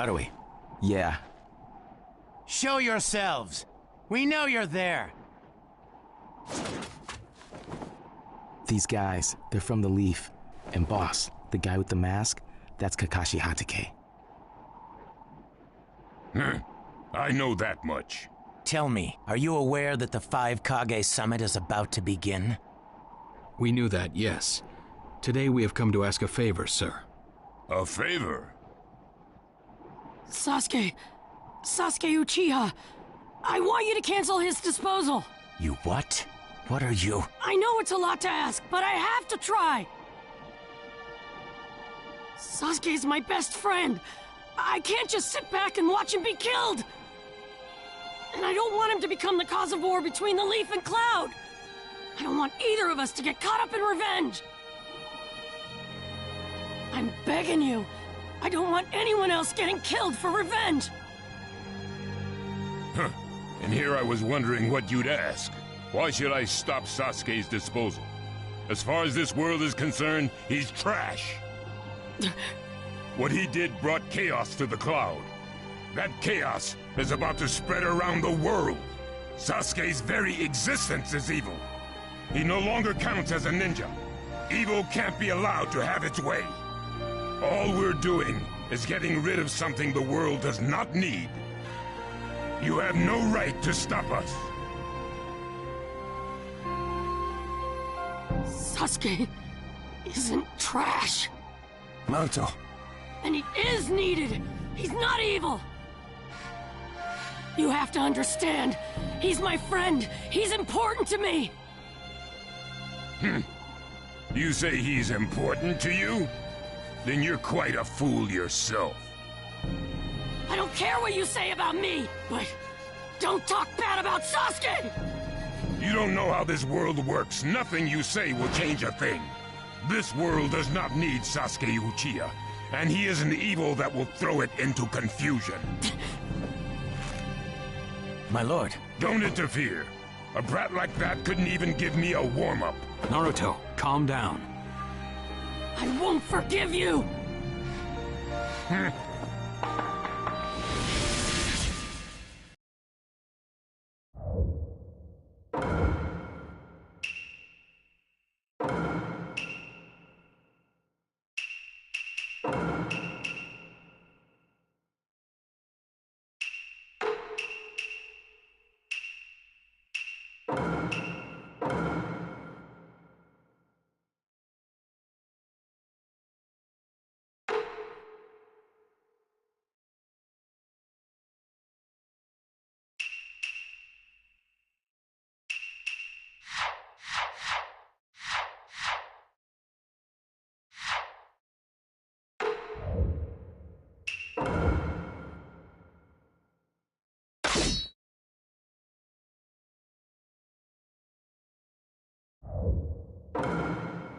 Gotta we? Yeah. Show yourselves! We know you're there! These guys, they're from the Leaf. And boss, the guy with the mask, that's Kakashi Hatake. I know that much. Tell me, are you aware that the Five Kage Summit is about to begin? We knew that, yes. Today we have come to ask a favor, sir. A favor? Sasuke Uchiha, I want you to cancel his disposal. You what? What are you? I know it's a lot to ask, but I have to try. Sasuke's my best friend. I can't just sit back and watch him be killed. And I don't want him to become the cause of war between the Leaf and Cloud. I don't want either of us to get caught up in revenge. I'm begging you. I don't want anyone else getting killed for revenge. Huh. And here I was wondering what you'd ask. Why should I stop Sasuke's disposal? As far as this world is concerned, he's trash. What he did brought chaos to the Cloud. That chaos is about to spread around the world. Sasuke's very existence is evil. He no longer counts as a ninja. Evil can't be allowed to have its way. All we're doing is getting rid of something the world does not need. You have no right to stop us. Sasuke isn't trash. Naruto. And he is needed. He's not evil. You have to understand. He's my friend. He's important to me. You say he's important to you? Then you're quite a fool yourself. I don't care what you say about me, but don't talk bad about Sasuke! You don't know how this world works. Nothing you say will change a thing. This world does not need Sasuke Uchiha, and he is an evil that will throw it into confusion. My lord. Don't interfere. A brat like that couldn't even give me a warm-up. Naruto, calm down. I won't forgive you!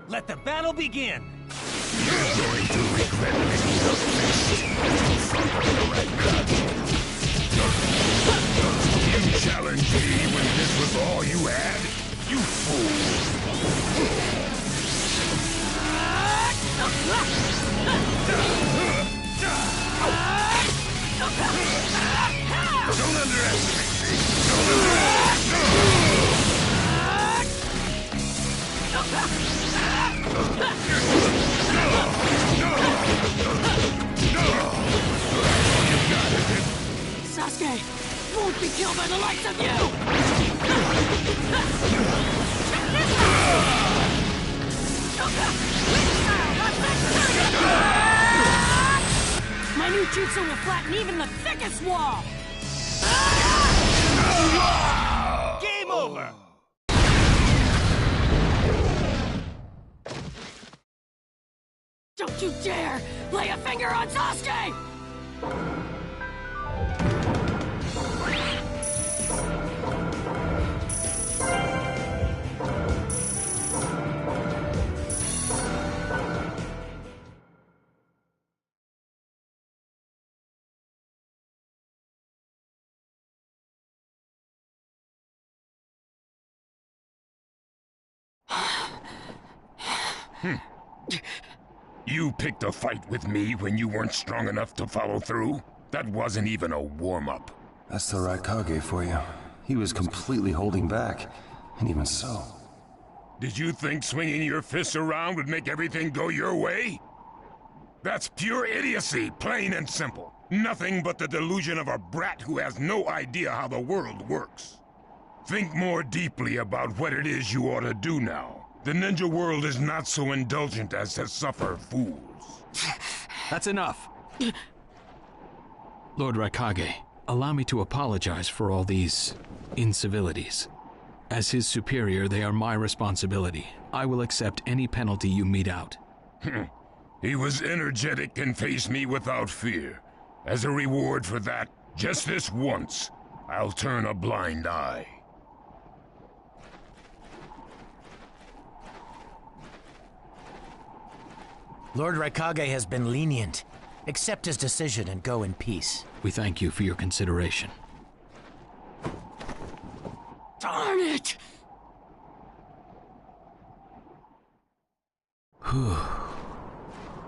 Let the battle begin! You're going to regret making the fist in front of the red cut. You challenged me when this was all you had? You fool! Don't underestimate me! Don't underestimate me! Sasuke won't be killed by the likes of you! My new jutsu will flatten even the thickest wall! Game over! Don't you dare lay a finger on Sasuke! You picked a fight with me when you weren't strong enough to follow through? That wasn't even a warm-up. That's the Raikage for you. He was completely holding back, and even so. Did you think swinging your fists around would make everything go your way? That's pure idiocy, plain and simple. Nothing but the delusion of a brat who has no idea how the world works. Think more deeply about what it is you ought to do now. The ninja world is not so indulgent as to suffer fools. That's enough. Lord Raikage, allow me to apologize for all these incivilities. As his superior, they are my responsibility. I will accept any penalty you mete out. He was energetic and faced me without fear. As a reward for that, just this once, I'll turn a blind eye. Lord Raikage has been lenient. Accept his decision and go in peace. We thank you for your consideration. Darn it!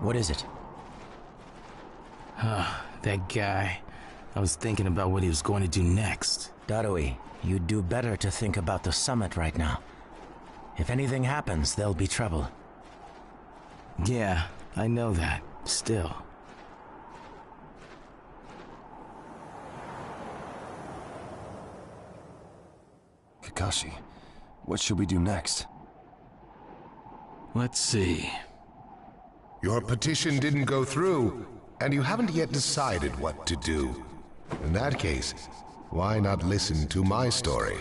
What is it? That guy. I was thinking about what he was going to do next. Darui, you'd do better to think about the summit right now. If anything happens, there'll be trouble. Yeah, I know that. Still. Kakashi, what should we do next? Let's see. Your petition didn't go through, and you haven't yet decided what to do. In that case, why not listen to my story?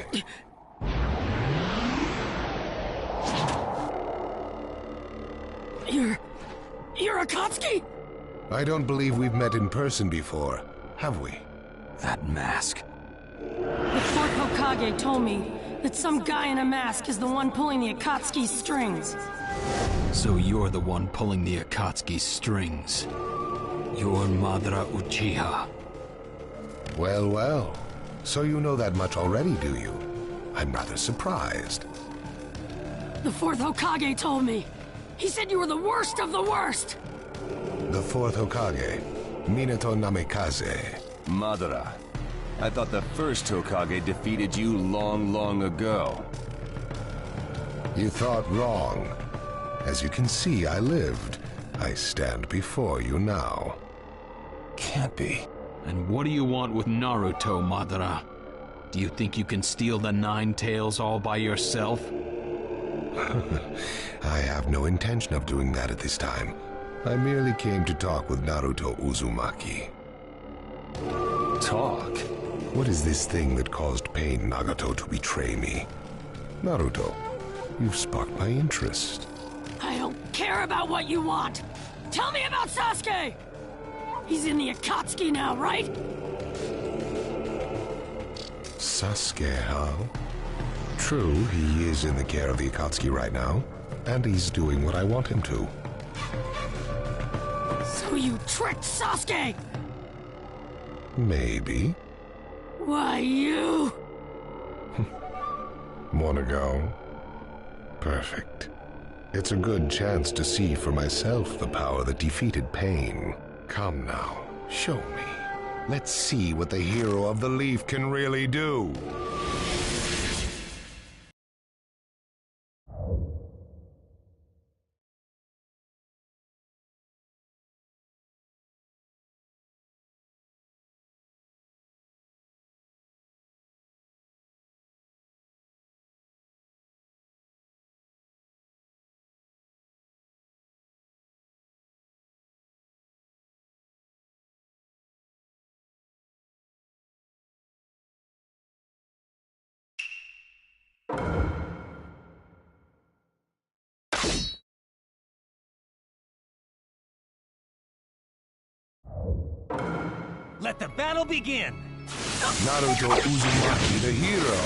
You're Akatsuki? I don't believe we've met in person before, have we? That mask. The fourth Hokage told me that some guy in a mask is the one pulling the Akatsuki's strings. So you're the one pulling the Akatsuki's strings. You're Madara Uchiha. Well, well. So you know that much already, do you? I'm rather surprised. The fourth Hokage told me. He said you were the worst of the worst. The fourth Hokage, Minato Namikaze. Madara. I thought the first Hokage defeated you long ago. You thought wrong. As you can see, I lived. I stand before you now. Can't be. And what do you want with Naruto, Madara? Do you think you can steal the Nine Tails all by yourself? I have no intention of doing that at this time. I merely came to talk with Naruto Uzumaki. Talk? What is this thing that caused Pain Nagato to betray me? Naruto, you've sparked my interest. I don't care about what you want. Tell me about Sasuke! He's in the Akatsuki now, right? Sasuke, huh? True, he is in the care of the Akatsuki right now, and he's doing what I want him to. So you tricked Sasuke! Maybe. Why, you... Wanna go? Perfect. It's a good chance to see for myself the power that defeated Pain. Come now, show me. Let's see what the hero of the Leaf can really do. Let the battle begin! Naruto Uzumaki, the hero.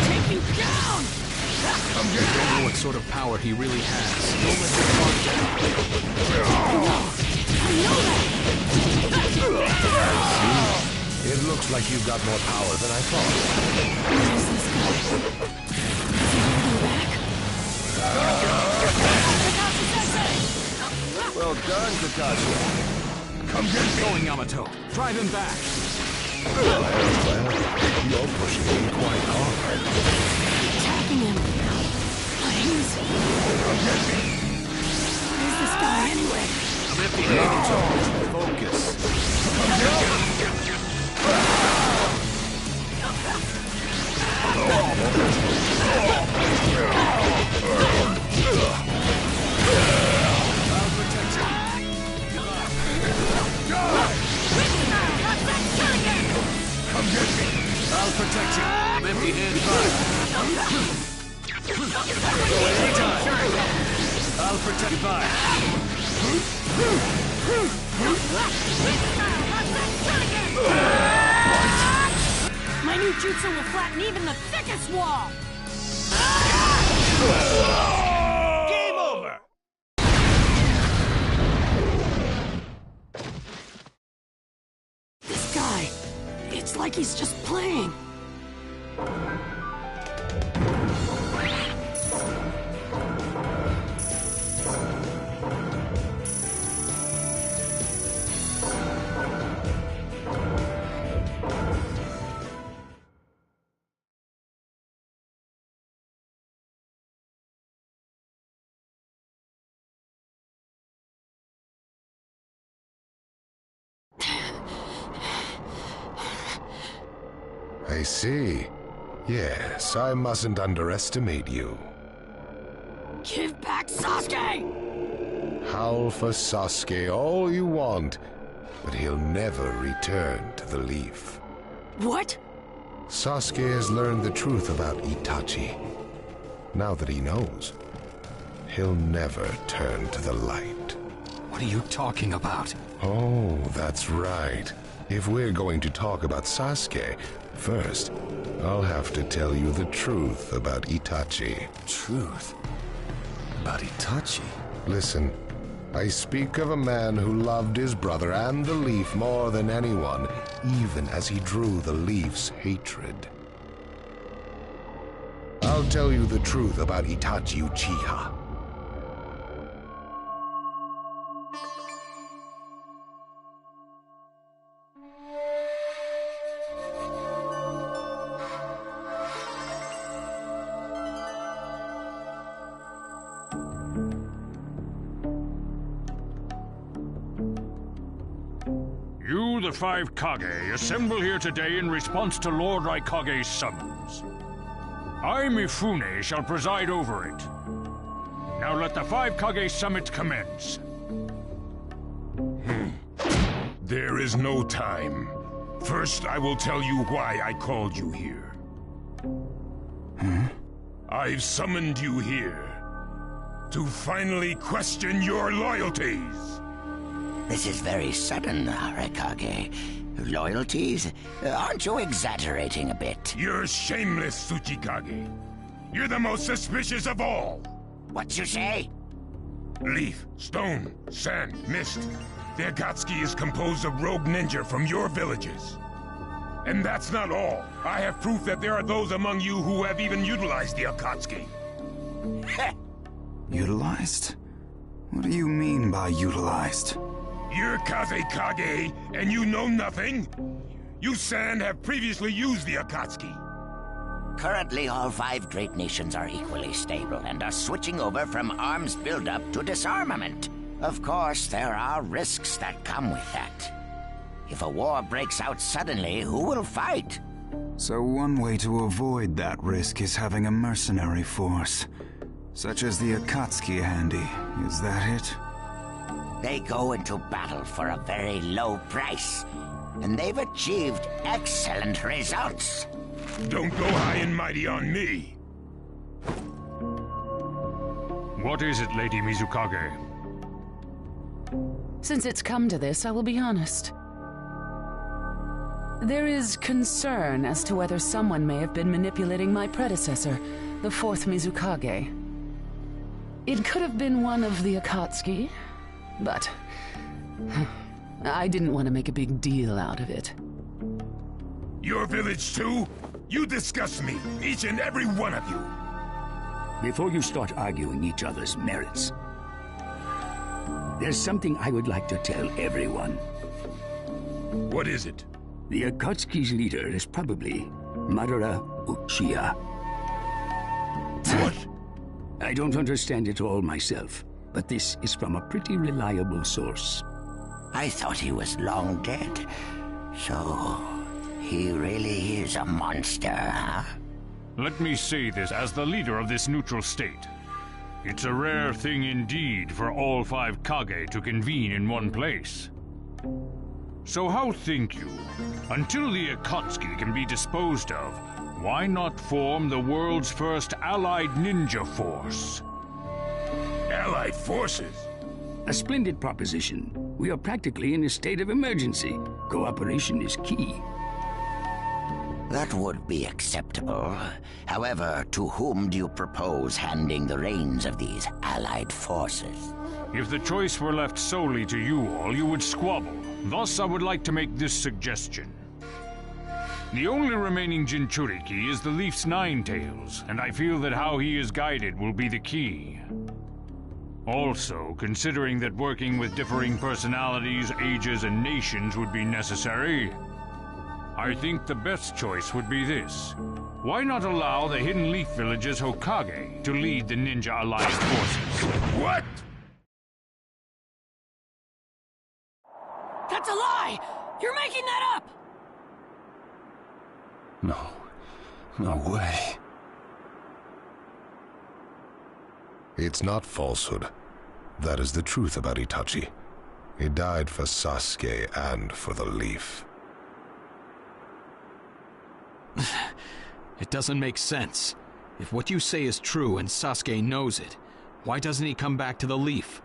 Take you down! I don't know what sort of power he really has. Don't let him It looks like you've got more power than I thought. What is this guy? Is he holding back? Well done, Kakashi. Come get me! Going, Yamato. Drive him back. Well, you're pushing me quite hard. Attacking him. Please. Come get me! Who is this guy anyway? I'm empty-handed. Focus. I'll protect you. Come get me! I'll protect you. I'm empty-handed. Anytime. I'll protect you. Bye. My new jutsu will flatten even the thickest wall! Game over! This guy, it's like he's just playing. I see. Yes, I mustn't underestimate you. Give back Sasuke! Howl for Sasuke all you want, but he'll never return to the leaf. What? Sasuke has learned the truth about Itachi. Now that he knows, he'll never turn to the light. What are you talking about? Oh, that's right. If we're going to talk about Sasuke, first, I'll have to tell you the truth about Itachi. Truth? About Itachi? Listen, I speak of a man who loved his brother and the leaf more than anyone, even as he drew the leaf's hatred. I'll tell you the truth about Itachi Uchiha. You, the five Kage, assemble here today in response to Lord Raikage's summons. I, Mifune, shall preside over it. Now let the five Kage summit commence. There is no time. First, I will tell you why I called you here. I've summoned you here to finally question your loyalties. This is very sudden, Raikage. Loyalties? Aren't you exaggerating a bit? You're shameless, Tsuchikage. You're the most suspicious of all. What you say? Leaf, stone, sand, mist. The Akatsuki is composed of rogue ninja from your villages. And that's not all. I have proof that there are those among you who have even utilized the Akatsuki. Utilized? What do you mean by utilized? You're Kazekage, and you know nothing? You Sand have previously used the Akatsuki. Currently, all five great nations are equally stable and are switching over from arms buildup to disarmament. Of course, there are risks that come with that. If a war breaks out suddenly, who will fight? So one way to avoid that risk is having a mercenary force, such as the Akatsuki handy. Is that it? They go into battle for a very low price, and they've achieved excellent results. Don't go high and mighty on me. What is it, Lady Mizukage? Since it's come to this, I will be honest. There is concern as to whether someone may have been manipulating my predecessor, the fourth Mizukage. It could have been one of the Akatsuki, but I didn't want to make a big deal out of it. Your village too? You disgust me, each and every one of you. Before you start arguing each other's merits, there's something I would like to tell everyone. What is it? The Akatsuki's leader is probably Madara Uchiha. What? I don't understand it all myself, but this is from a pretty reliable source. I thought he was long dead. So, he really is a monster, huh? Let me say this as the leader of this neutral state. It's a rare thing indeed for all 5 Kage to convene in one place. So how think you? Until the Akatsuki can be disposed of, why not form the world's first allied ninja force? Allied forces? A splendid proposition. We are practically in a state of emergency. Cooperation is key. That would be acceptable. However, to whom do you propose handing the reins of these allied forces? If the choice were left solely to you all, you would squabble. Thus, I would like to make this suggestion. The only remaining Jinchuriki is the Leaf's Nine Tails, and I feel that how he is guided will be the key. Also, considering that working with differing personalities, ages, and nations would be necessary, I think the best choice would be this. Why not allow the Hidden Leaf Village's Hokage to lead the Ninja Alliance forces? What? That's a lie! You're making that up! No way. It's not falsehood. That is the truth about Itachi. He died for Sasuke and for the Leaf. It doesn't make sense. If what you say is true and Sasuke knows it, why doesn't he come back to the Leaf?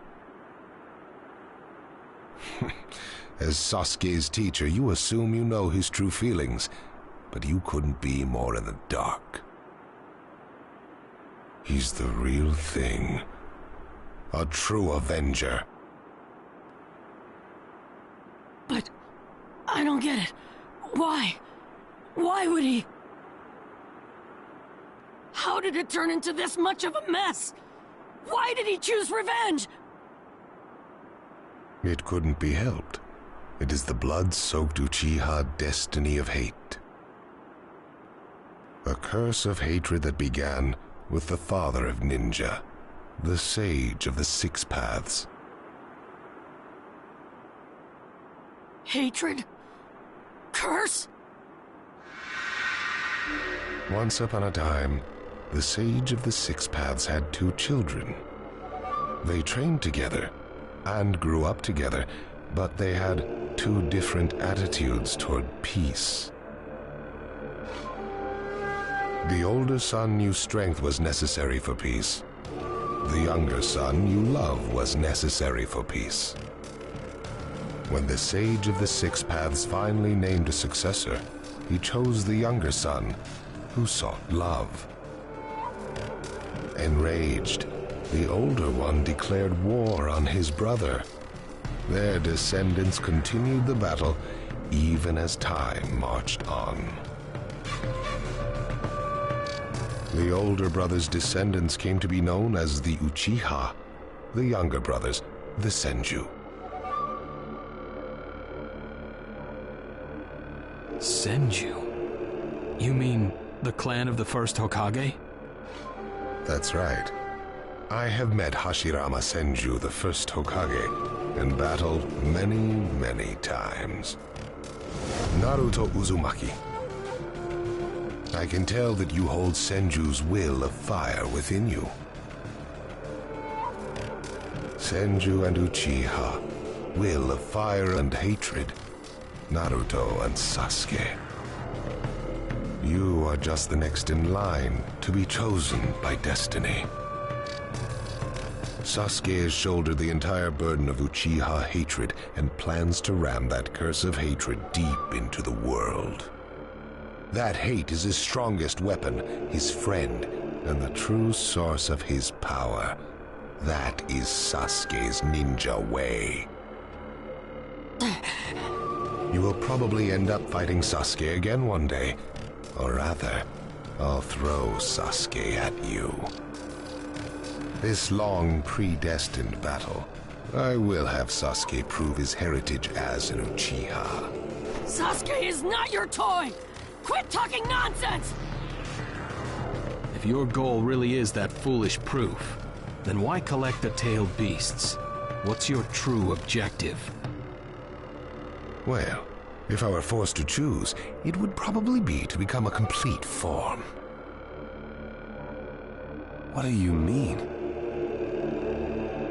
As Sasuke's teacher, you assume you know his true feelings, but you couldn't be more in the dark. He's the real thing. A true Avenger. But I don't get it. Why? Why would he? How did it turn into this much of a mess? Why did he choose revenge? It couldn't be helped. It is the blood-soaked Uchiha destiny of hate. A curse of hatred that began with the father of ninja, the sage of the 6 paths. Hatred? Curse? Once upon a time, the sage of the 6 paths had 2 children. They trained together and grew up together, but they had 2 different attitudes toward peace. The older son knew strength was necessary for peace. The younger son knew love was necessary for peace. When the sage of the 6 paths finally named a successor, he chose the younger son, who sought love. Enraged, the older one declared war on his brother. Their descendants continued the battle even as time marched on. The older brother's descendants came to be known as the Uchiha, the younger brothers, the Senju. Senju? You mean the clan of the first Hokage? That's right. I have met Hashirama Senju, the first Hokage, in battle many, many times. Naruto Uzumaki. I can tell that you hold Senju's will of fire within you. Senju and Uchiha, will of fire and hatred. Naruto and Sasuke. You are just the next in line to be chosen by destiny. Sasuke has shouldered the entire burden of Uchiha hatred and plans to ram that curse of hatred deep into the world. That hate is his strongest weapon, his friend, and the true source of his power. That is Sasuke's ninja way. You will probably end up fighting Sasuke again one day. Or rather, I'll throw Sasuke at you. This long, predestined battle, I will have Sasuke prove his heritage as an Uchiha. Sasuke is not your toy! Quit talking nonsense! If your goal really is that foolish proof, then why collect the tailed beasts? What's your true objective? Well, if I were forced to choose, it would probably be to become a complete form. What do you mean?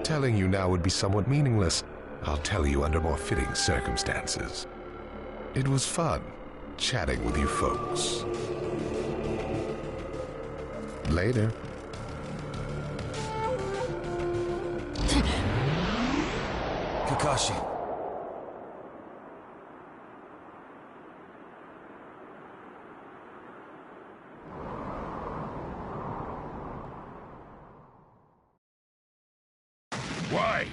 Telling you now would be somewhat meaningless. I'll tell you under more fitting circumstances. It was fun chatting with you folks. Later. Kakashi. Why?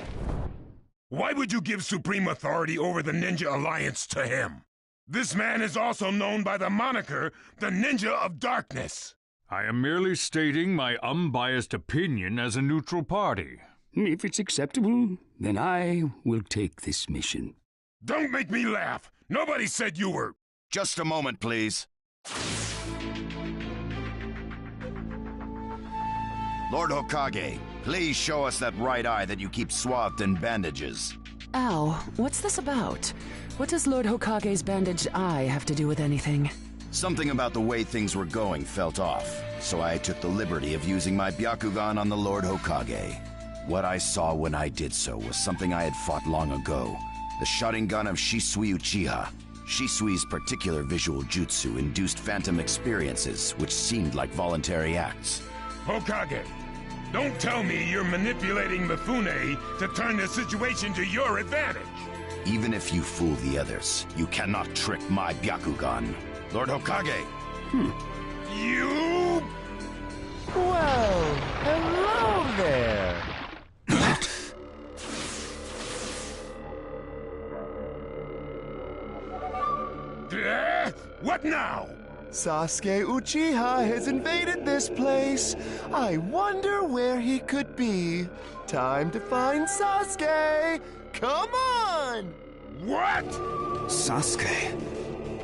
Why would you give supreme authority over the Ninja Alliance to him? This man is also known by the moniker, the Ninja of Darkness. I am merely stating my unbiased opinion as a neutral party. If it's acceptable, then I will take this mission. Don't make me laugh! Nobody said you were... Just a moment, please. Lord Hokage, please show us that right eye that you keep swathed in bandages. Ow, what's this about? What does Lord Hokage's bandaged eye have to do with anything? Something about the way things were going felt off, so I took the liberty of using my Byakugan on the Lord Hokage. What I saw when I did so was something I had fought long ago. The Sharingan of Shisui Uchiha. Shisui's particular visual jutsu induced phantom experiences, which seemed like voluntary acts. Hokage, don't tell me you're manipulating Mifune to turn the situation to your advantage. Even if you fool the others, you cannot trick my Byakugan. Lord Hokage! You... Well, hello there! What now? Sasuke Uchiha has invaded this place. I wonder where he could be. Time to find Sasuke! Come on! What? Sasuke?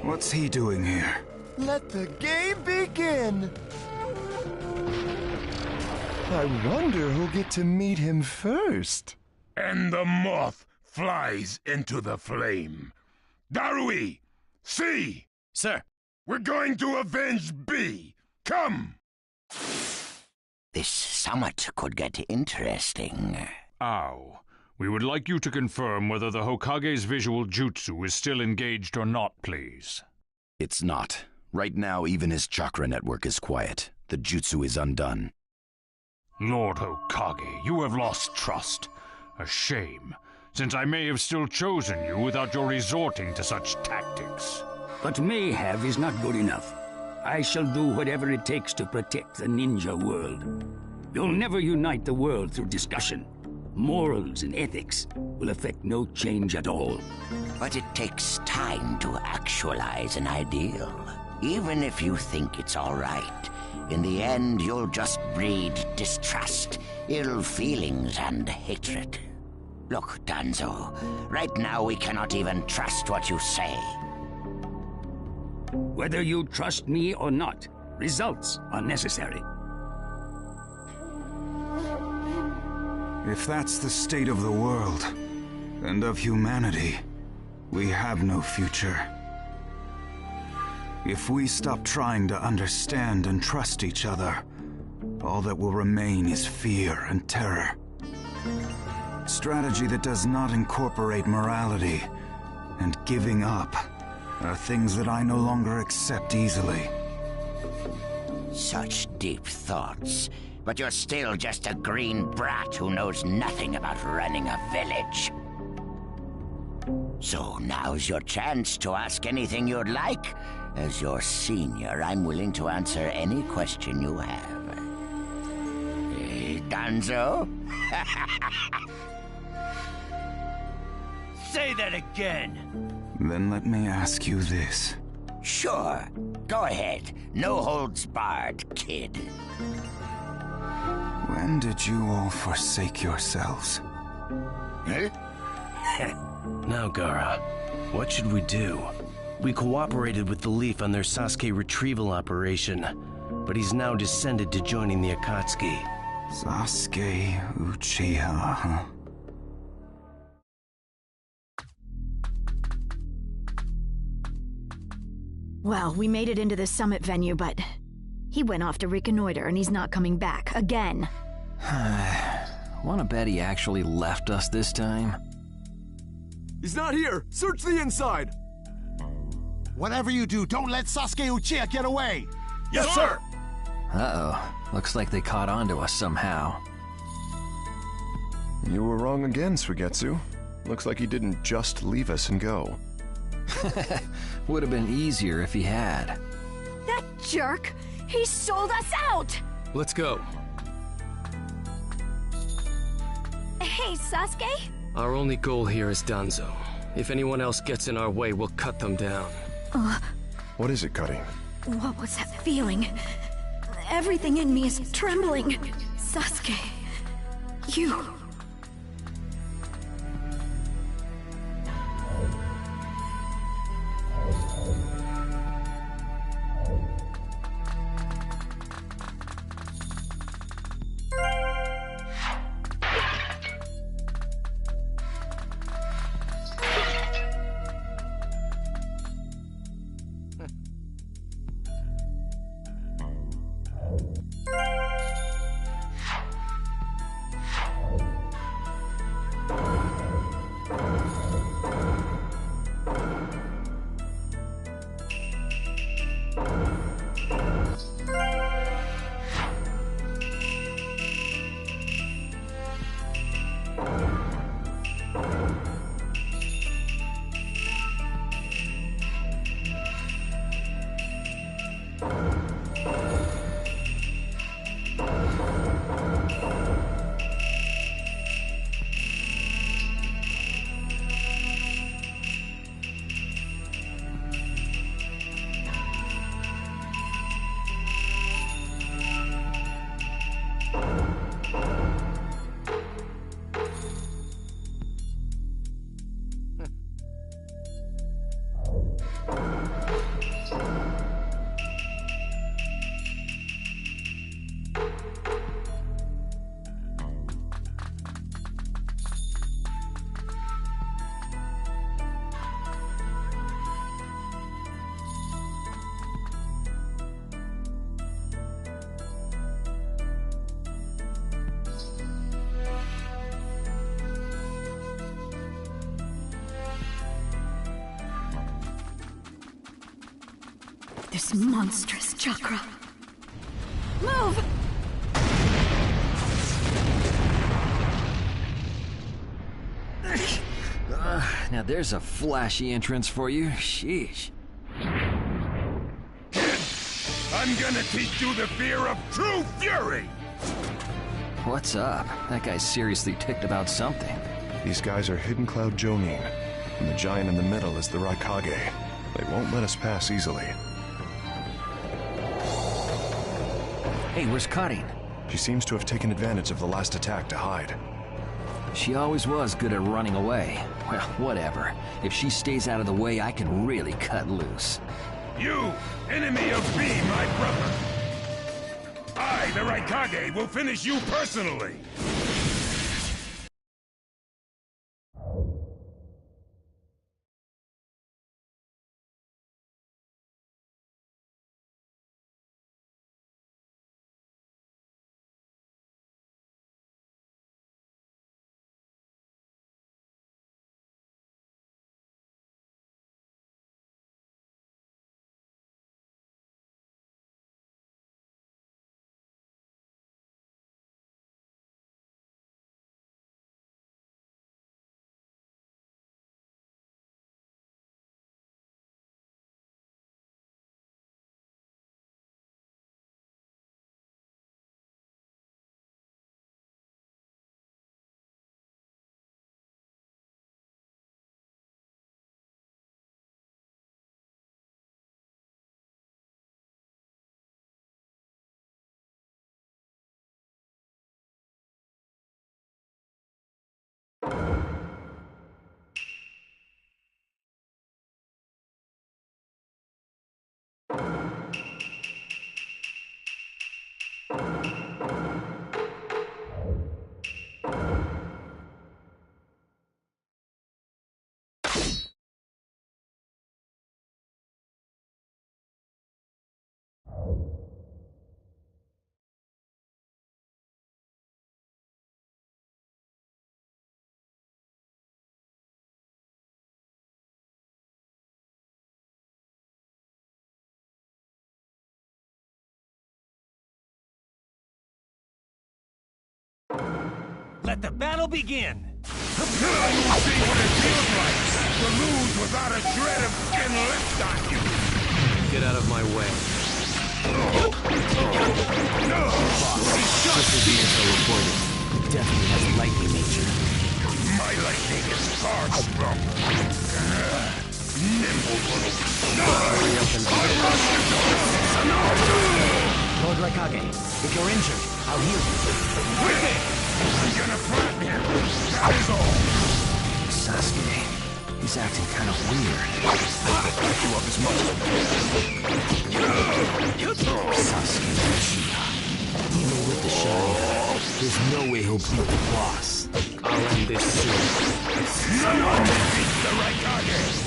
What's he doing here? Let the game begin! I wonder who'll get to meet him first. And the moth flies into the flame. Darui! See! Sir! We're going to avenge B! Come! This summit could get interesting. Ow. We would like you to confirm whether the Hokage's visual jutsu is still engaged or not, please. It's not. Right now, even his chakra network is quiet. The jutsu is undone. Lord Hokage, you have lost trust. A shame, since I may have still chosen you without your resorting to such tactics. But may have is not good enough. I shall do whatever it takes to protect the ninja world. You'll never unite the world through discussion. Morals and ethics will affect no change at all. But it takes time to actualize an ideal. Even if you think it's all right, in the end you'll just breed distrust, ill feelings, and hatred. Look, Danzo, right now we cannot even trust what you say. Whether you trust me or not, results are necessary. If that's the state of the world, and of humanity, we have no future. If we stop trying to understand and trust each other, all that will remain is fear and terror. Strategy that does not incorporate morality and giving up are things that I no longer accept easily. Such deep thoughts. But you're still just a green brat who knows nothing about running a village. So now's your chance to ask anything you'd like. As your senior, I'm willing to answer any question you have. Danzo? Say that again! Then let me ask you this. Sure. Go ahead. No holds barred, kid. When did you all forsake yourselves? Now, Gaara, what should we do? We cooperated with the Leaf on their Sasuke retrieval operation, but he's now descended to joining the Akatsuki. Sasuke Uchiha, huh? Well, we made it into the summit venue, but he went off to reconnoiter and he's not coming back again. Wanna bet he actually left us this time? He's not here! Search the inside! Whatever you do, don't let Sasuke Uchiha get away! Yes, sir! Uh-oh. Looks like they caught on to us somehow. You were wrong again, Suigetsu. Looks like he didn't just leave us and go. Would have been easier if he had. That jerk! He sold us out! Let's go. Hey, Sasuke? Our only goal here is Danzo. If anyone else gets in our way, we'll cut them down. What is it, Cutting? What was that feeling? Everything in me is trembling. Sasuke, you... This monstrous chakra. Move! Now there's a flashy entrance for you. Sheesh. I'm gonna teach you the fear of true fury! What's up? That guy's seriously ticked about something. These guys are Hidden Cloud Jonin, and the giant in the middle is the Raikage. They won't let us pass easily. Hey, where's Cutting? She seems to have taken advantage of the last attack to hide. She always was good at running away. Well, whatever. If she stays out of the way, I can really cut loose. You, enemy of me, my brother! I, the Raikage, will finish you personally! Let the battle begin! Now you see what it feels like to lose without a shred of skin left on you! Get out of my way. This is the info reported. Definitely has lightning nature. My lightning is far strong. Nimble little... Hurry up and Lord Raikage, if you're injured, I'll heal you. With it! I'm gonna flatten him! That is all! Sasuke, he's acting kind of weird. Back you up as much as... Sasuke Uchiha. Even with the Sharingan, there's no way he'll beat the boss. I'll end this soon. No one can beat the Raikage!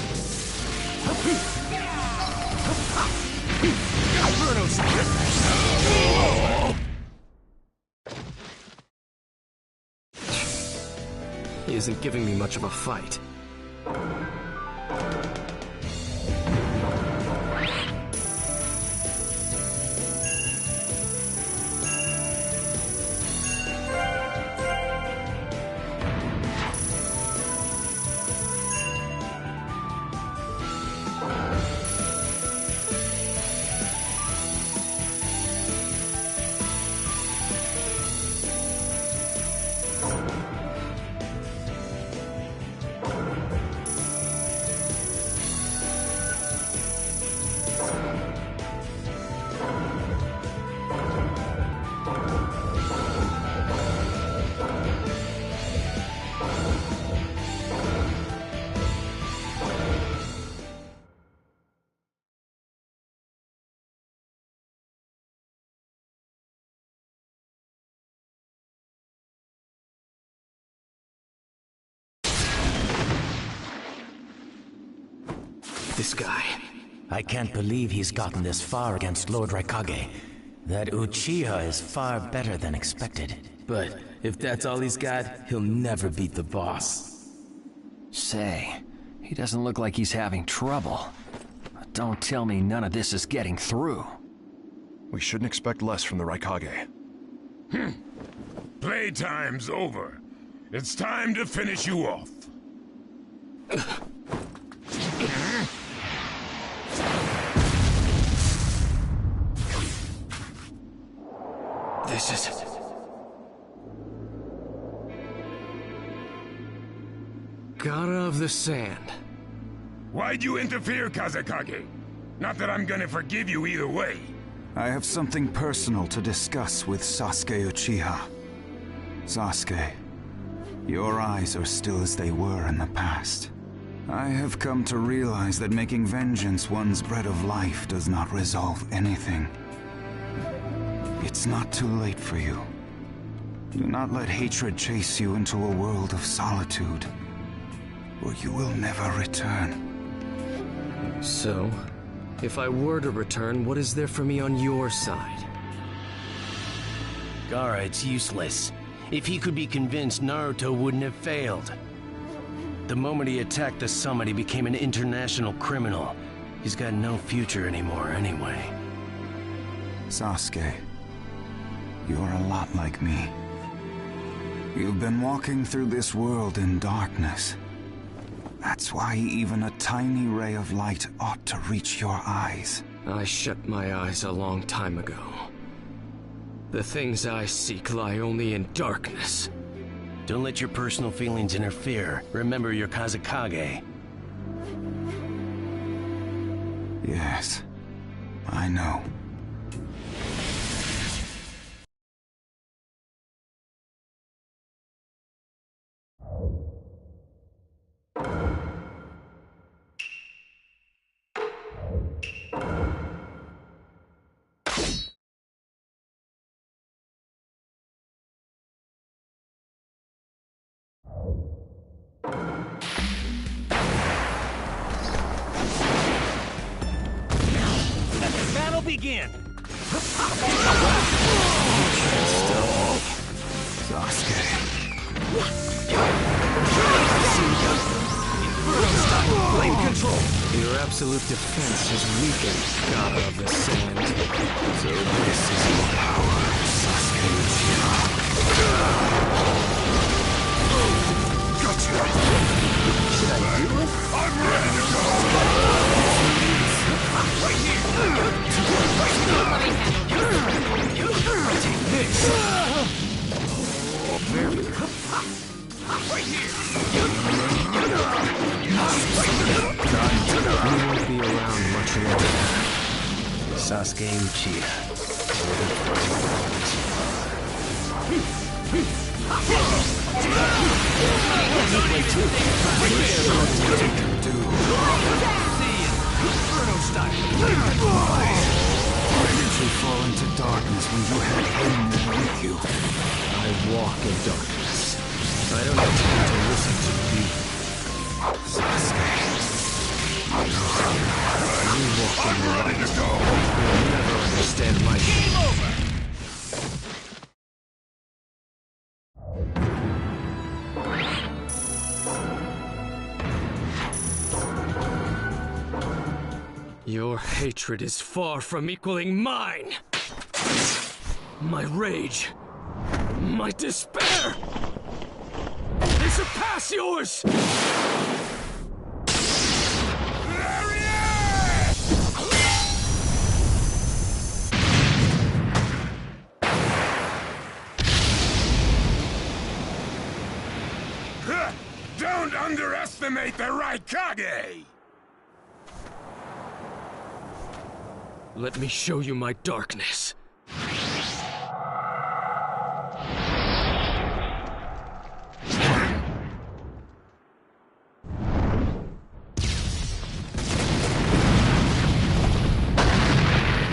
Inferno Strike! He isn't giving me much of a fight. This guy. I can't believe he's gotten this far against Lord Raikage. That Uchiha is far better than expected. But if that's all he's got, he'll never beat the boss. Say, he doesn't look like he's having trouble. But don't tell me none of this is getting through. We shouldn't expect less from the Raikage. Playtime's over. It's time to finish you off. This is... God of the Sand. Why'd you interfere, Kazekage? Not that I'm gonna forgive you either way. I have something personal to discuss with Sasuke Uchiha. Sasuke, your eyes are still as they were in the past. I have come to realize that making vengeance one's bread of life does not resolve anything. It's not too late for you. Do not let hatred chase you into a world of solitude, or you will never return. So, if I were to return, what is there for me on your side? Gaara, it's useless. If he could be convinced, Naruto wouldn't have failed. The moment he attacked the summit, he became an international criminal. He's got no future anymore anyway. Sasuke, you're a lot like me. You've been walking through this world in darkness. That's why even a tiny ray of light ought to reach your eyes. I shut my eyes a long time ago. The things I seek lie only in darkness. Don't let your personal feelings interfere. Remember your Kazekage. Yes, I know. Let the battle begin! Sasuke. Inferno style! Blade control! Your absolute defense has weakened, God of the Sand. So this is your power, Sasuke Uchiha. Should I do it? I'm ready to go! Right here! Take this! Oh, very good. Right here! You won't be around much longer. Sasuke Uchiha. Why did you fall into darkness when you had him with you? I walk in darkness. I don't have time to listen to you. Sasuke. You walk in the light. You'll never understand my game over. Your hatred is far from equaling mine! My rage, my despair, they surpass yours! Don't underestimate the Raikage! Let me show you my darkness.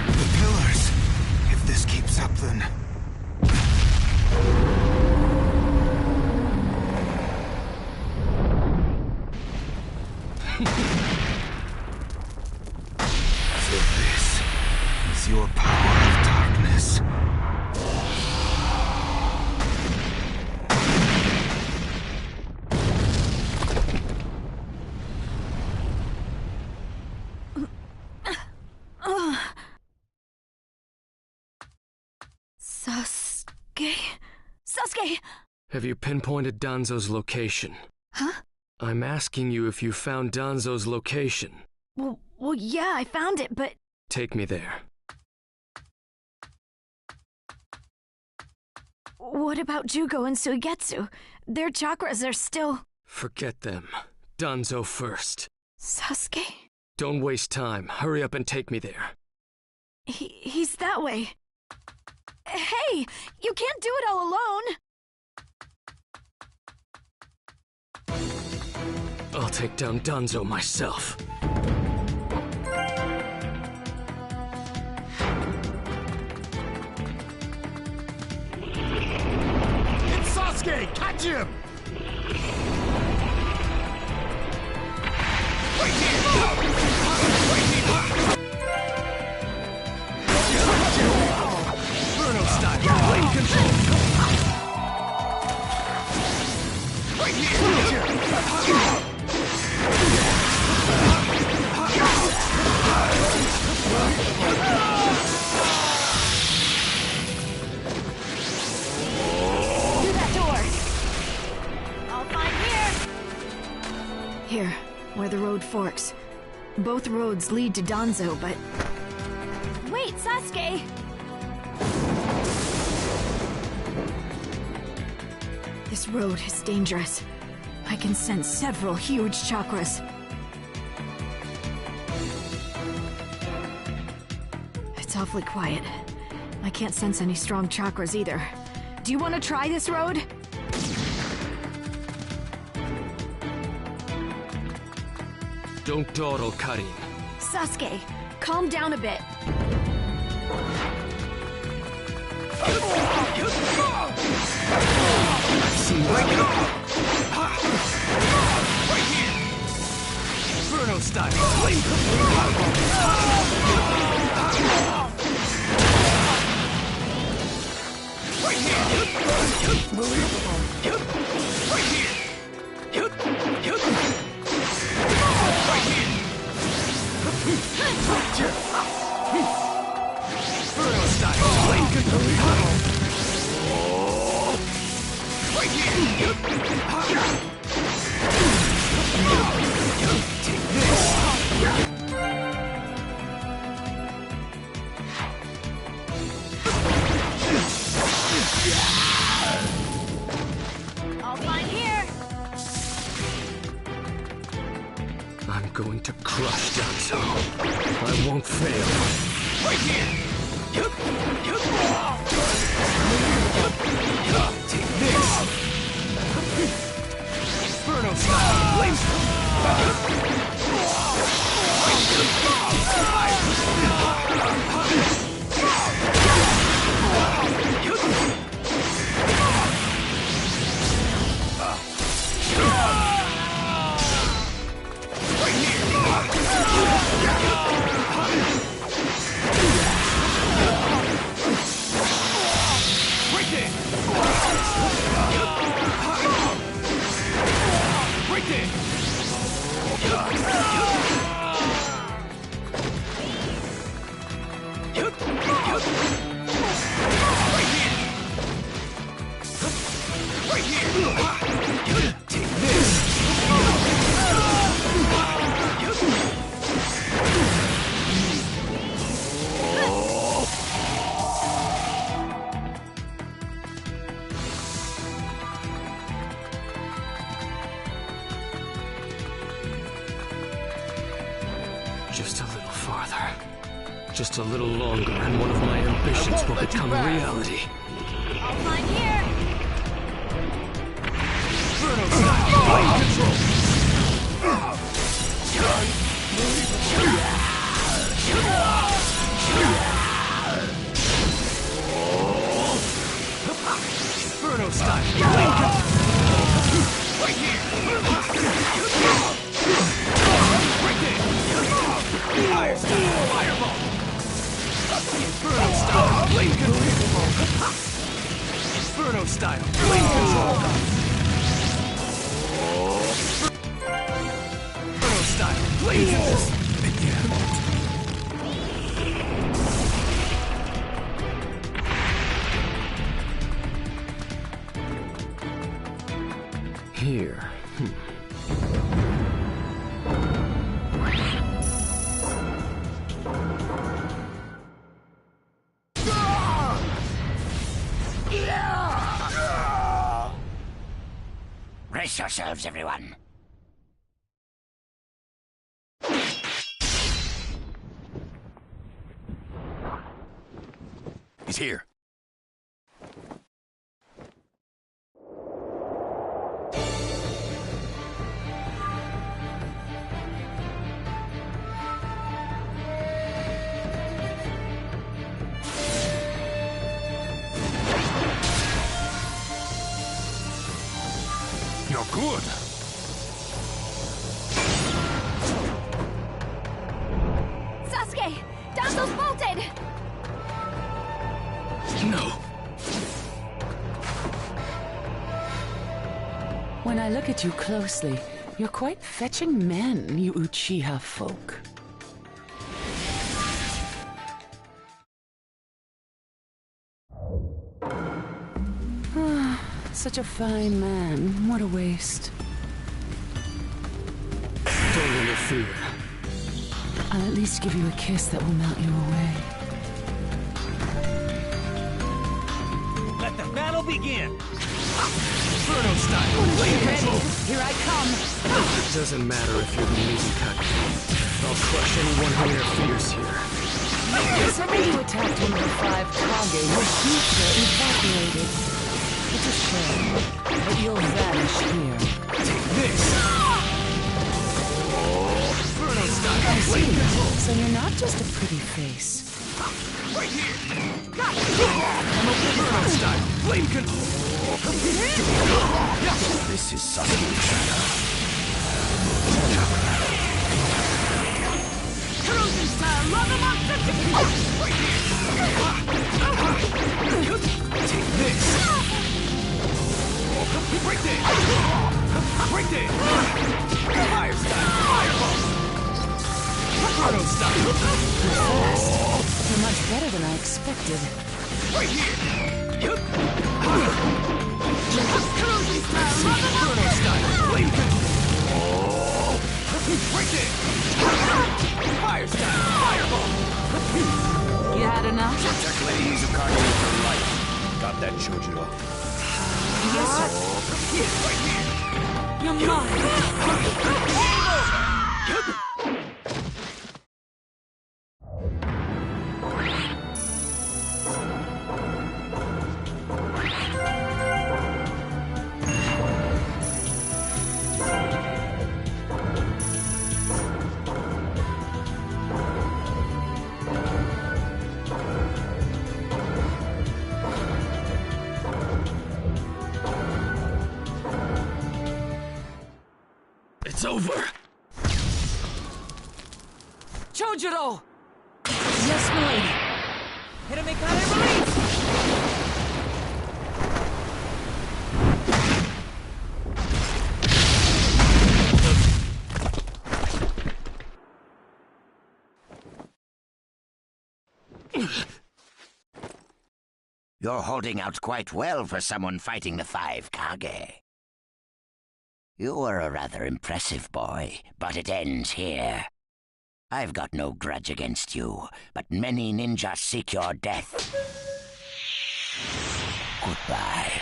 The pillars. If this keeps up, then... So this is your power of darkness. Sasuke? Sasuke! Have you pinpointed Danzo's location? Huh? I'm asking you if you found Danzo's location. Well, yeah, I found it, but... Take me there. What about Jugo and Suigetsu? Their chakras are still... Forget them. Danzo first. Sasuke? Don't waste time. Hurry up and take me there. He's that way. Hey! You can't do it all alone! I'll take down Danzo myself. It's Sasuke! Catch him! Right here! Bruno style! Blade control! Right here! Here, where the road forks. Both roads lead to Danzo, but... Wait, Sasuke! This road is dangerous. I can sense several huge chakras. It's awfully quiet. I can't sense any strong chakras either. Do you want to try this road? Don't dawdle, Karin. Sasuke, calm down a bit. Right here! Bruno style! Right here! Unbelievable! Right here! Bruno style! Right here! All fine here. I'm going to crush Danzo. I won't fail. Right here! Take this! Inferno style! Just a little farther. Just a little longer, and one of my ambitions will become reality. All fine here. Inferno style! Blade control! Inferno style! Blade control! Right here! Right there! Fire style! Fireball! Inferno style! Blade control! Inferno style! Blade control! Inferno style! Blade control! Here. Brace yourselves, everyone. He's here. You're good. Sasuke! Danzo's bolted! No. When I look at you closely, you're quite fetching men, you Uchiha folk. Such a fine man. What a waste. Don't interfere. I'll at least give you a kiss that will melt you away. Let the battle begin! Inferno style! Blade control! Here I come! It doesn't matter if you're the Mizukage. I'll crush anyone who interferes here. Somebody who attacked one of the 5 Kage was future evaporated. It's a shame, but you'll vanish here. Take this! Inferno style! I Blade see. control! So you're not just a pretty face. Right here! Inferno style! Blade control! This is Sasuke Uchiha. Cruising style, love him up to Right here! Take this! Right there! Right there! Fire style! Fireball! Inferno style! You're fast. You're much better than I expected. Right here! cruising style, love him up Inferno style! Blade control! Wicked! Fire style! Fireball! You had enough? Protect Lady Mizukage with her life. Got that, Chojuro? Yes, sir. Here, right here! You're mine. It's over! Chojuro! Yes, milady. Hiramikare, release! You're holding out quite well for someone fighting the 5 Kage. You were a rather impressive boy, but it ends here. I've got no grudge against you, but many ninjas seek your death. Goodbye.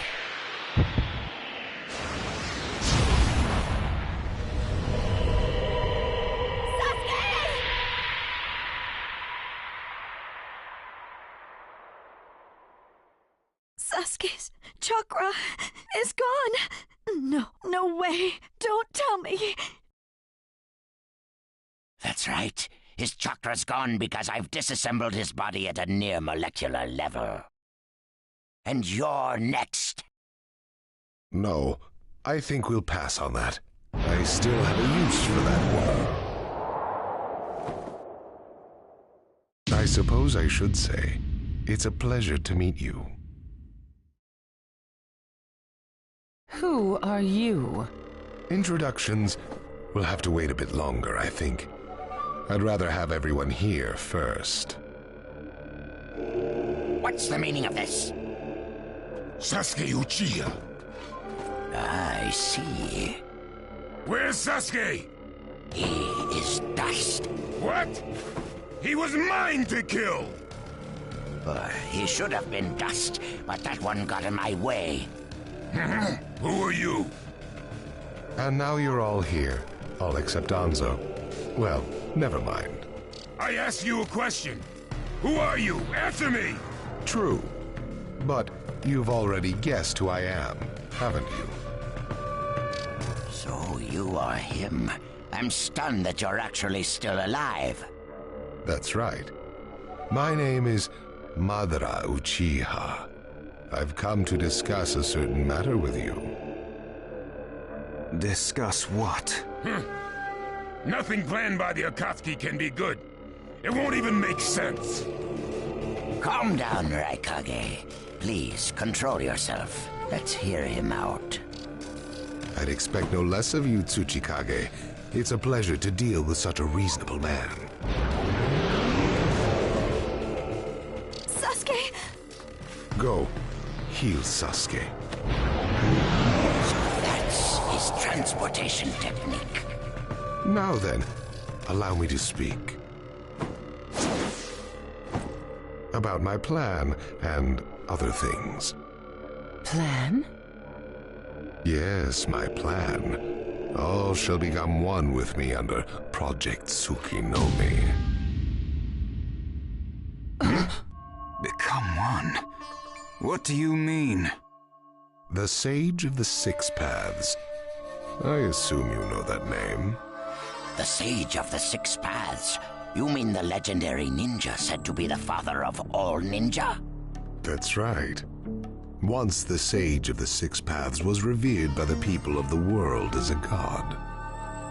Sasuke's chakra is gone. No, no way. Don't tell me. That's right. His chakra's gone because I've disassembled his body at a near molecular level. And you're next. No, I think we'll pass on that. I still have a use for that woman. I suppose I should say, it's a pleasure to meet you. Who are you? Introductions will have to wait a bit longer, I think. I'd rather have everyone here first. What's the meaning of this? Sasuke Uchiha. I see. Where's Sasuke? He is dust. What? He was mine to kill! He should have been dust, but that one got in my way. Who are you? And now you're all here, all except Danzo. Well, never mind. I asked you a question. Who are you? Answer me! True. But you've already guessed who I am, haven't you? So you are him. I'm stunned that you're actually still alive. That's right. My name is Madara Uchiha. I've come to discuss a certain matter with you. Discuss what? Nothing planned by the Akatsuki can be good. It won't even make sense. Calm down, Raikage. Please, control yourself. Let's hear him out. I'd expect no less of you, Tsuchikage. It's a pleasure to deal with such a reasonable man. Sasuke! Go. Heal Sasuke. So that's his transportation technique. Now then, allow me to speak. About my plan and other things. Plan? Yes, my plan. All shall become one with me under Project Tsukinome. Become one? What do you mean? The Sage of the Six Paths. I assume you know that name. The Sage of the Six Paths? You mean the legendary ninja said to be the father of all ninja? That's right. Once the Sage of the Six Paths was revered by the people of the world as a god.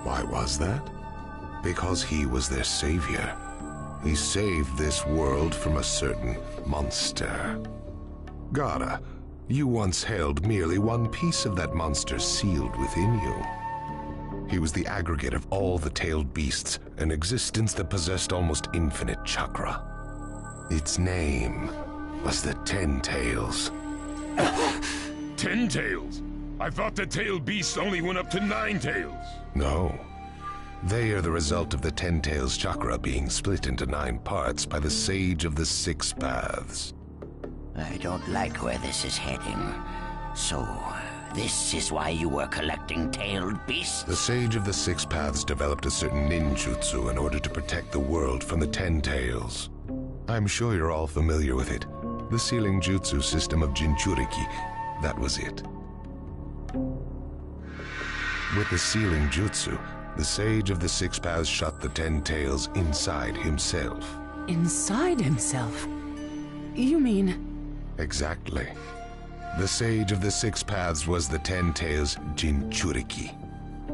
Why was that? Because he was their savior. He saved this world from a certain monster. Gaara, you once held merely one piece of that monster sealed within you. He was the aggregate of all the tailed beasts, an existence that possessed almost infinite chakra. Its name was the 10 Tails. 10 tails? I thought the tailed beasts only went up to 9 tails. No. They are the result of the Ten Tails chakra being split into 9 parts by the Sage of the Six Paths. I don't like where this is heading. So, this is why you were collecting tailed beasts? The Sage of the Six Paths developed a certain ninjutsu in order to protect the world from the Ten Tails. I'm sure you're all familiar with it. The sealing jutsu system of Jinchuriki. That was it. With the sealing jutsu, the Sage of the Six Paths shut the Ten Tails inside himself. Inside himself? You mean... Exactly. The Sage of the Six Paths was the Ten Tails' Jinchuriki.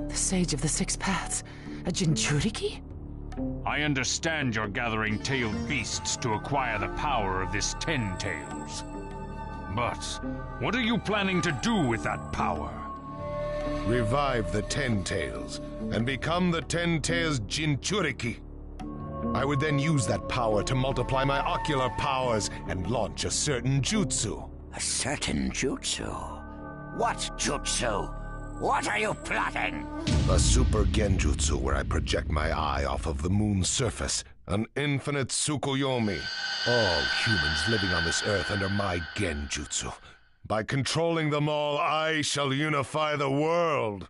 The Sage of the Six Paths? A Jinchuriki? I understand you're gathering tailed beasts to acquire the power of this Ten Tails. But what are you planning to do with that power? Revive the Ten Tails and become the Ten Tails Jinchuriki. I would then use that power to multiply my ocular powers and launch a certain jutsu. A certain jutsu? What jutsu? What are you plotting? A super genjutsu where I project my eye off of the moon's surface. An infinite Tsukuyomi. All humans living on this earth under my genjutsu. By controlling them all, I shall unify the world.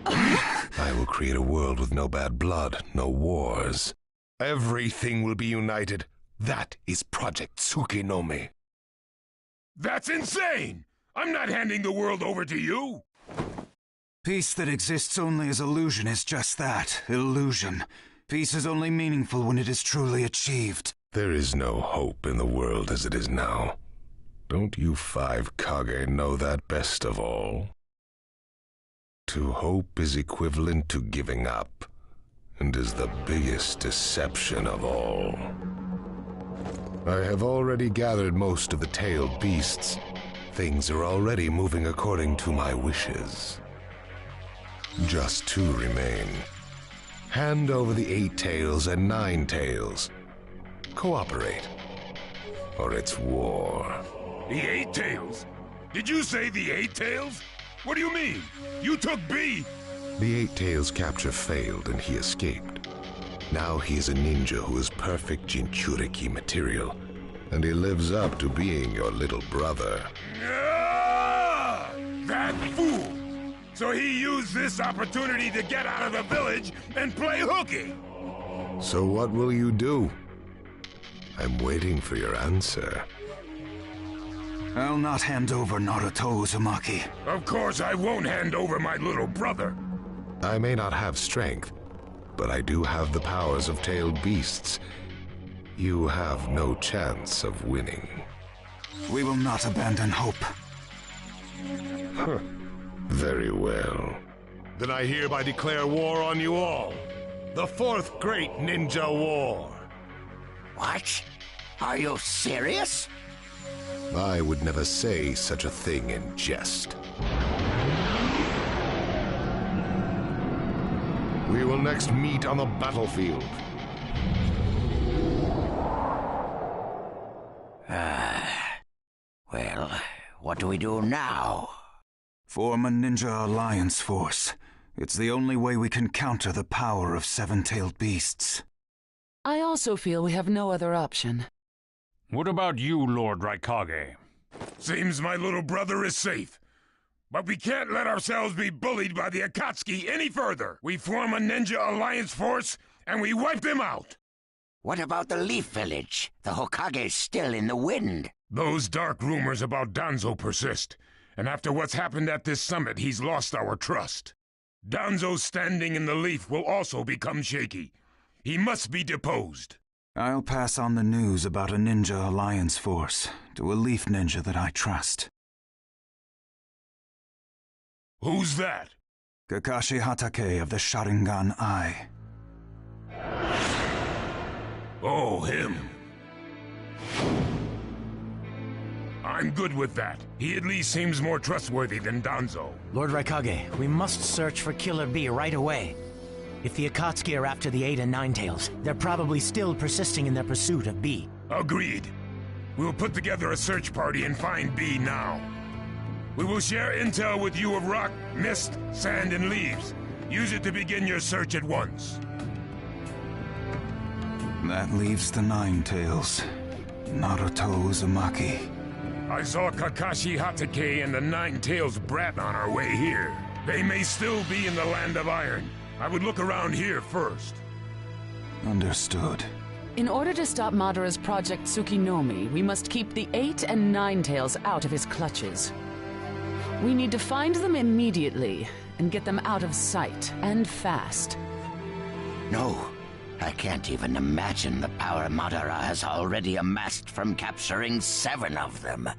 I will create a world with no bad blood, no wars. Everything will be united. That is Project Tsukinomi. That's insane! I'm not handing the world over to you! Peace that exists only as illusion is just that, illusion. Peace is only meaningful when it is truly achieved. There is no hope in the world as it is now. Don't you 5 Kage know that best of all? To hope is equivalent to giving up, and is the biggest deception of all. I have already gathered most of the tailed beasts. Things are already moving according to my wishes. Just 2 remain. Hand over the 8 tails and 9 tails. Cooperate, or it's war. The 8 tails? Did you say the 8 tails? What do you mean? You took B! The 8 tails capture failed and he escaped. Now he is a ninja who is perfect Jinchuriki material, and he lives up to being your little brother. Ah! That fool! So he used this opportunity to get out of the village and play hooky! So what will you do? I'm waiting for your answer. I'll not hand over Naruto Uzumaki. Of course I won't hand over my little brother. I may not have strength, but I do have the powers of tailed beasts. You have no chance of winning. We will not abandon hope. Huh. Very well. Then I hereby declare war on you all. The 4th Great Ninja War. What? Are you serious? I would never say such a thing in jest. We will next meet on the battlefield. Well, what do we do now? Form a ninja alliance force. It's the only way we can counter the power of 7-tailed beasts. I also feel we have no other option. What about you, Lord Raikage? Seems my little brother is safe. But we can't let ourselves be bullied by the Akatsuki any further. We form a ninja alliance force, and we wipe them out. What about the Leaf Village? The Hokage's still in the wind. Those dark rumors about Danzo persist, and after what's happened at this summit, he's lost our trust. Danzo's standing in the Leaf will also become shaky. He must be deposed. I'll pass on the news about a ninja alliance force to a Leaf ninja that I trust. Who's that? Kakashi Hatake of the Sharingan Eye. Oh, him. I'm good with that. He at least seems more trustworthy than Danzo. Lord Raikage, we must search for Killer B right away. If the Akatsuki are after the 8 and 9 tails, they're probably still persisting in their pursuit of B. Agreed. We'll put together a search party and find B now. We will share intel with you of rock, mist, sand, and leaves. Use it to begin your search at once. That leaves the Nine Tails. Naruto Uzumaki. I saw Kakashi Hatake and the Nine Tails brat on our way here. They may still be in the Land of Iron. I would look around here first. Understood. In order to stop Madara's Project Tsukinomi, we must keep the 8 and 9 Tails out of his clutches. We need to find them immediately and get them out of sight, and fast. No, I can't even imagine the power Madara has already amassed from capturing 7 of them.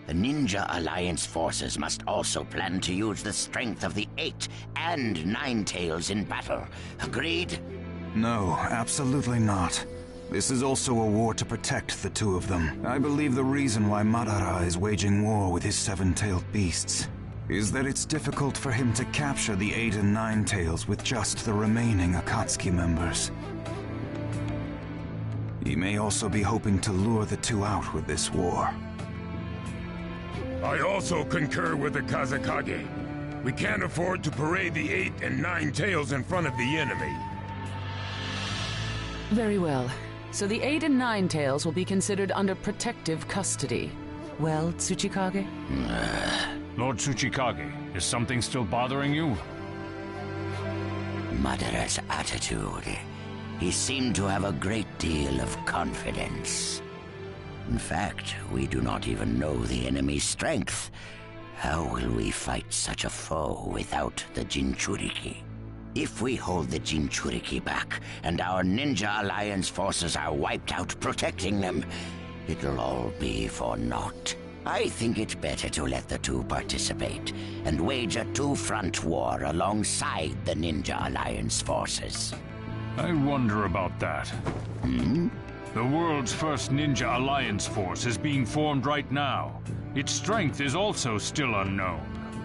The Ninja Alliance forces must also plan to use the strength of the 8 and 9 Tails in battle. Agreed? No, absolutely not. This is also a war to protect the 2 of them. I believe the reason why Madara is waging war with his 7-tailed beasts is that it's difficult for him to capture the 8 and 9 Tails with just the remaining Akatsuki members. He may also be hoping to lure the 2 out with this war. I also concur with the Kazekage. We can't afford to parade the 8 and 9 Tails in front of the enemy. Very well. So the 8 and 9 Tails will be considered under protective custody. Well, Tsuchikage? Lord Tsuchikage, is something still bothering you? Madara's attitude. He seemed to have a great deal of confidence. In fact, we do not even know the enemy's strength. How will we fight such a foe without the Jinchuriki? If we hold the Jinchuriki back, and our Ninja Alliance forces are wiped out protecting them, it'll all be for naught. I think it better to let the 2 participate, and wage a 2-front war alongside the Ninja Alliance forces. I wonder about that. Hmm? The world's first Ninja Alliance force is being formed right now. Its strength is also still unknown.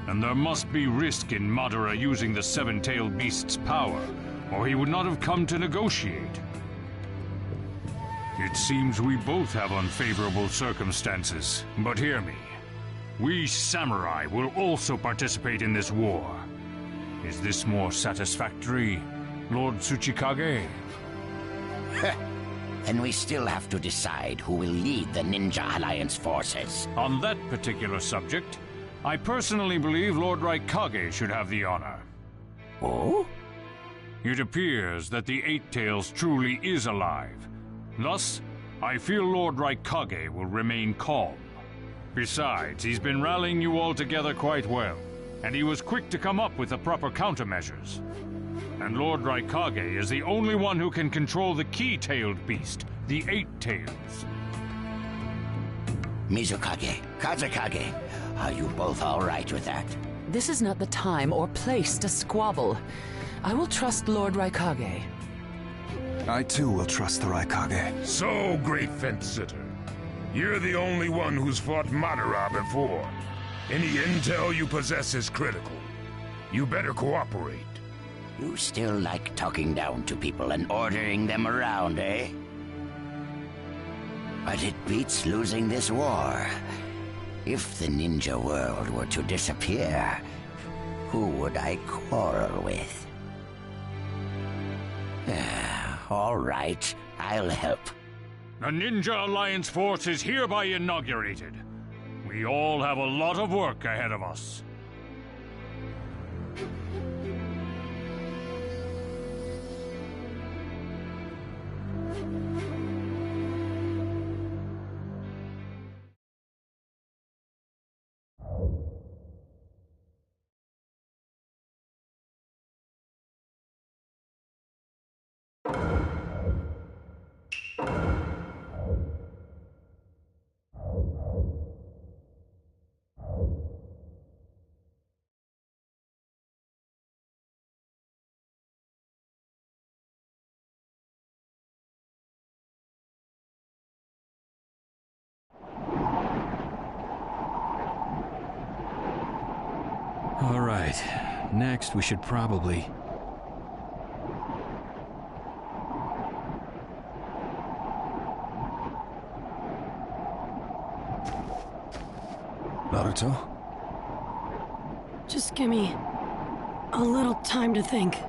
And there must be risk in Madara using the 7-tailed beast's power, or he would not have come to negotiate. It seems we both have unfavorable circumstances, but hear me. We samurai will also participate in this war. Is this more satisfactory, Lord Tsuchikage? Then we still have to decide who will lead the Ninja Alliance forces. On that particular subject, I personally believe Lord Raikage should have the honor. Oh? It appears that the 8 Tails truly is alive. Thus, I feel Lord Raikage will remain calm. Besides, he's been rallying you all together quite well, and he was quick to come up with the proper countermeasures. And Lord Raikage is the only one who can control the key-tailed beast, the 8 Tails. Mizukage, Kazekage, are you both all right with that? This is not the time or place to squabble. I will trust Lord Raikage. I too will trust the Raikage. So, great fence-sitter. You're the only one who's fought Madara before. Any intel you possess is critical. You better cooperate. You still like talking down to people and ordering them around, eh? But it beats losing this war. If the ninja world were to disappear, who would I quarrel with? All right, I'll help. The Ninja Alliance force is hereby inaugurated. We all have a lot of work ahead of us. All right. Next, we should probably... Just give me a a little time to think.